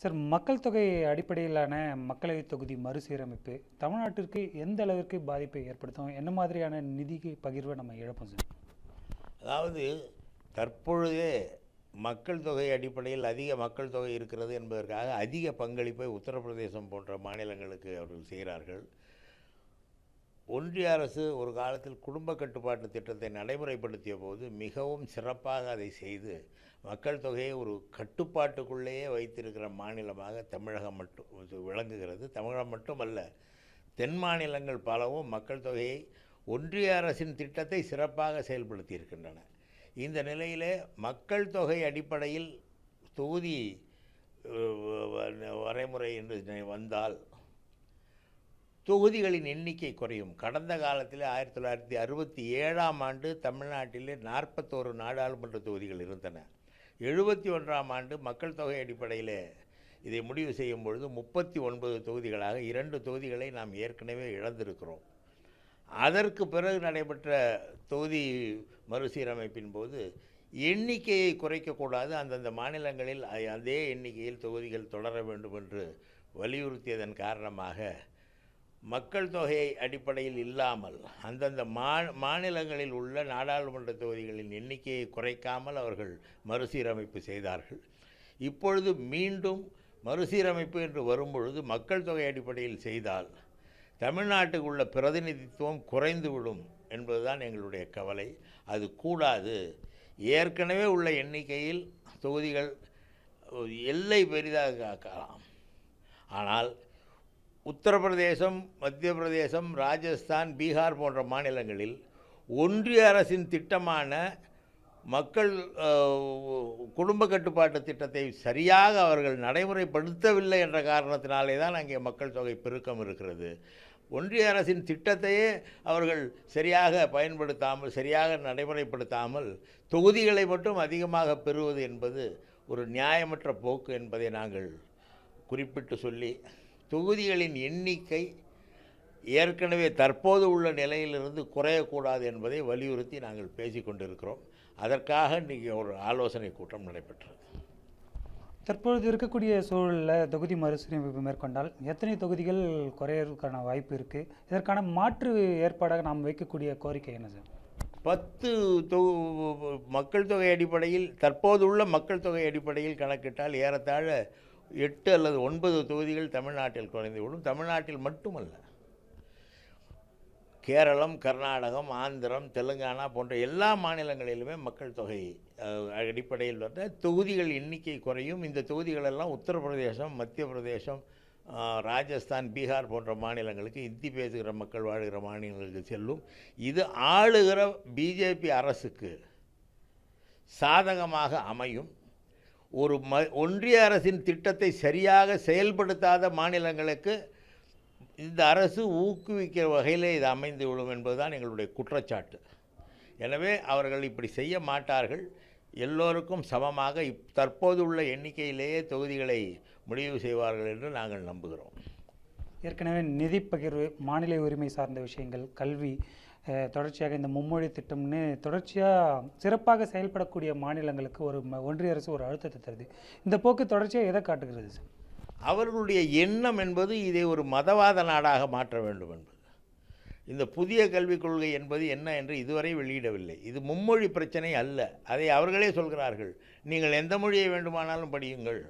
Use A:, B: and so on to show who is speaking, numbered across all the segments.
A: Sir, மக்கள் தொகை அடிப்படையிலான மக்களவைத் தொகுதி மறுசீரமைப்பு தமிழ்நாட்டிற்கு எந்த அளவிற்கு பாதிப்பை ஏற்படுத்தும்? என்ன மாதிரியான நிதி பகிர்வை நம்ம இழப்போம் சார்?
B: அதாவது தற்பொழுதே மக்கள் தொகை அடிப்படையில் அதிக மக்கள் தொகை இருக்கிறது என்பதற்காக அதிக பங்களிப்பை உத்தரப்பிரதேசம் போன்ற மாநிலங்களுக்கு அவர்கள் செய்கிறார்கள். ஒன்றிய அரசு ஒரு காலத்தில் குடும்ப கட்டுப்பாட்டு திட்டத்தை நடைமுறைப்படுத்திய போது மிகவும் சிறப்பாக அதை செய்து மக்கள் தொகையை ஒரு கட்டுப்பாட்டுக்குள்ளேயே வைத்திருக்கிற மாநிலமாக தமிழகம் மட்டும் விளங்குகிறது. தமிழகம் மட்டுமல்ல, தென் மாநிலங்கள் பலவும் மக்கள் தொகையை ஒன்றிய அரசின் திட்டத்தை சிறப்பாக செயல்படுத்தி இருக்கின்றன. இந்த நிலையிலே மக்கள் தொகை அடிப்படையில் தொகுதி வரைமுறை என்று வந்தால் தொகுதிகளின் எண்ணிக்கை குறையும். கடந்த காலத்தில் 1967ஆம் ஆண்டு தமிழ்நாட்டிலே 41 நாடாளுமன்ற தொகுதிகள் இருந்தன. 71ஆம் ஆண்டு மக்கள் தொகை அடிப்படையில் இதை முடிவு செய்யும் பொழுது 39 தொகுதிகளாக 2 தொகுதிகளை நாம் ஏற்கனவே இழந்திருக்கிறோம். அதற்கு பிறகு நடைபெற்ற தொகுதி மறுசீரமைப்பின் போது எண்ணிக்கையை குறைக்கக்கூடாது, அந்தந்த மாநிலங்களில் அதே எண்ணிக்கையில் தொகுதிகள் தொடர வேண்டும் என்று வலியுறுத்தியதன் காரணமாக மக்கள் தொகையை அடிப்படையில் இல்லாமல் அந்தந்த மாநிலங்களில் உள்ள நாடாளுமன்ற தொகுதிகளின் எண்ணிக்கையை குறைக்காமல் அவர்கள் மறுசீரமைப்பு செய்தார்கள். இப்பொழுது மீண்டும் மறுசீரமைப்பு என்று வரும்பொழுது மக்கள் தொகை அடிப்படையில் செய்தால் தமிழ்நாட்டுக்கு உள்ள பிரதிநிதித்துவம் குறைந்துவிடும் என்பதுதான் எங்களுடைய கவலை. அது கூடாது. ஏற்கனவே உள்ள எண்ணிக்கையில் தொகுதிகள் எல்லை பெரிதாக ஆக்கலாம். ஆனால் உத்தரப்பிரதேசம், மத்திய பிரதேசம், ராஜஸ்தான், பீகார் போன்ற மாநிலங்களில் ஒன்றிய அரசின் திட்டமான மக்கள் குடும்ப கட்டுப்பாட்டு திட்டத்தை சரியாக அவர்கள் நடைமுறைப்படுத்தவில்லை என்ற காரணத்தினாலே தான் அங்கே மக்கள் தொகை பெருக்கம் இருக்கிறது. ஒன்றிய அரசின் திட்டத்தையே அவர்கள் சரியாக பயன்படுத்தாமல், சரியாக நடைமுறைப்படுத்தாமல் தொகுதிகளை மட்டும் அதிகமாக பெறுவது என்பது ஒரு நியாயமற்ற போக்கு என்பதை நாங்கள் குறிப்பிட்டு சொல்லி, தொகுதிகளின் எண்ணிக்கை ஏற்கனவே தற்போது உள்ள நிலையிலிருந்து குறையக்கூடாது என்பதை வலியுறுத்தி நாங்கள் பேசிக்கொண்டிருக்கிறோம். அதற்காக இன்றைக்கி ஒரு ஆலோசனை கூட்டம் நடைபெற்றது.
A: தற்பொழுது இருக்கக்கூடிய சூழலில் தொகுதி மறுசீரமைப்பு மேற்கொண்டால் எத்தனை தொகுதிகள் குறையறதுக்கான வாய்ப்பு இருக்குது? இதற்கான மாற்று ஏற்பாடாக நாம் வைக்கக்கூடிய கோரிக்கை என்ன சார்?
B: 10 மக்கள் தொகை அடிப்படையில், தற்போது உள்ள மக்கள் தொகை அடிப்படையில் கணக்கிட்டால் ஏறத்தாழ 8 அல்லது 9 தொகுதிகள் தமிழ்நாட்டில் குறைந்துவிடும். தமிழ்நாட்டில் மட்டுமல்ல, கேரளம், கர்நாடகம், ஆந்திரம், தெலுங்கானா போன்ற எல்லா மாநிலங்களிலுமே மக்கள் தொகை அடிப்படையில் வந்த தொகுதிகள் எண்ணிக்கை குறையும். இந்த தொகுதிகளெல்லாம் உத்தரப்பிரதேசம், மத்திய பிரதேசம், ராஜஸ்தான், பீகார் போன்ற மாநிலங்களுக்கு, இந்தி பேசுகிற மக்கள் வாழ்கிற மாநிலங்களுக்கு செல்லும். இது ஆளுகிற பிஜேபி அரசுக்கு சாதகமாக அமையும். ஒரு ஒன்றிய அரசின் திட்டத்தை சரியாக செயல்படுத்தாத மாநிலங்களுக்கு இந்த அரசு ஊக்குவிக்கிற வகையிலே இது அமைந்துவிடும் என்பதுதான் எங்களுடைய குற்றச்சாட்டு. எனவே அவர்கள் இப்படி செய்ய மாட்டார்கள். எல்லோருக்கும் சமமாக தற்போது உள்ள எண்ணிக்கையிலேயே தொகுதிகளை முடிவு செய்வார்கள் என்று நாங்கள் நம்புகிறோம்.
A: ஏற்கனவே நிதி பகிர்வு, மாநில உரிமை சார்ந்த விஷயங்கள், கல்வி, தொடர்ச்சியாக இந்த மும்மொழி திட்டம்னு தொடர்ச்சியாக சிறப்பாக செயல்படக்கூடிய மாநிலங்களுக்கு ஒன்றிய அரசு ஒரு அழுத்தத்தை தருது. இந்த போக்கு தொடர்ச்சியாக எதை காட்டுகிறது சார்?
B: அவர்களுடைய எண்ணம் என்பது இதை ஒரு மதவாத நாடாக மாற்ற வேண்டும் என்பது. இந்த புதிய கல்விக் கொள்கை என்பது என்ன என்று இதுவரை வெளியிடவில்லை. இது மும்மொழி பிரச்சனை அல்ல, அதை அவர்களே சொல்கிறார்கள். நீங்கள் எந்த மொழியை வேண்டுமானாலும் படியுங்கள்,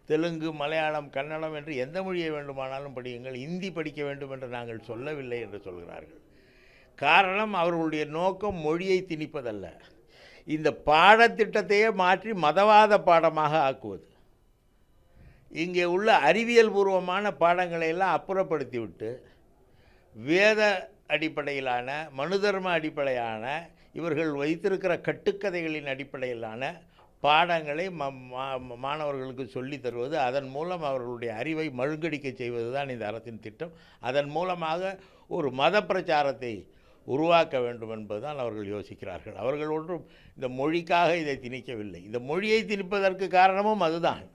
B: தெலுங்கு, மலையாளம், கன்னடம் என்று எந்த மொழியை வேண்டுமானாலும் படியுங்கள், இந்தி படிக்க வேண்டும் என்று நாங்கள் சொல்லவில்லை என்று சொல்கிறார்கள். காரணம், அவர்களுடைய நோக்கம் மொழியை திணிப்பதல்ல, இந்த பாடத்திட்டத்தையே மாற்றி மதவாத பாடமாக ஆக்குவது. இங்கே உள்ள அறிவியல் பூர்வமான பாடங்களை எல்லாம் அப்புறப்படுத்திவிட்டு வேத அடிப்படையிலான, மனுதர்ம அடிப்படையான, இவர்கள் வைத்திருக்கிற கட்டுக்கதைகளின் அடிப்படையிலான பாடங்களை மாணவர்களுக்கு சொல்லித் தருவது, அதன் மூலம் அவர்களுடைய அறிவை மழுங்கடிக்க செய்வது தான் இந்த அரசின் திட்டம். அதன் மூலமாக ஒரு மத பிரச்சாரத்தை உருவாக்க வேண்டும் என்பதுதான் அவர்கள் யோசிக்கிறார்கள். அவர்கள் ஒன்றும் இந்த மொழிக்காக இதை திணிக்கவில்லை. இந்த மொழியை திணிப்பதற்கு காரணமும் அதுதான்.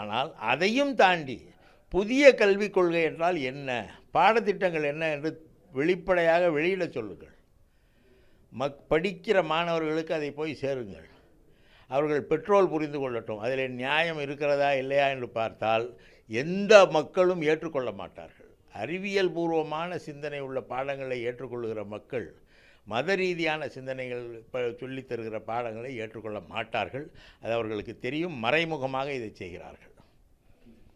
B: ஆனால் அதையும் தாண்டி புதிய கல்விக் கொள்கை என்றால் என்ன, பாடத்திட்டங்கள் என்ன என்று வெளிப்படையாக வெளியிட சொல்லுங்கள். படிக்கிற மாணவர்களுக்கு அதை போய் சேருங்கள். அவர்கள் பெட்ரோல் புரிந்து கொள்ளட்டும். அதில் நியாயம் இருக்கிறதா இல்லையா என்று பார்த்தால் எந்த மக்களும் ஏற்றுக்கொள்ள மாட்டார்கள். அறிவியல் பூர்வமான சிந்தனை உள்ள பாடங்களை ஏற்றுக்கொள்ளுகிற மக்கள் மத ரீதியான சிந்தனைகள் சொல்லித் தருகிற பாடங்களை ஏற்றுக்கொள்ள மாட்டார்கள். அது அவர்களுக்கு தெரியும். மறைமுகமாக இதை செய்கிறார்கள்.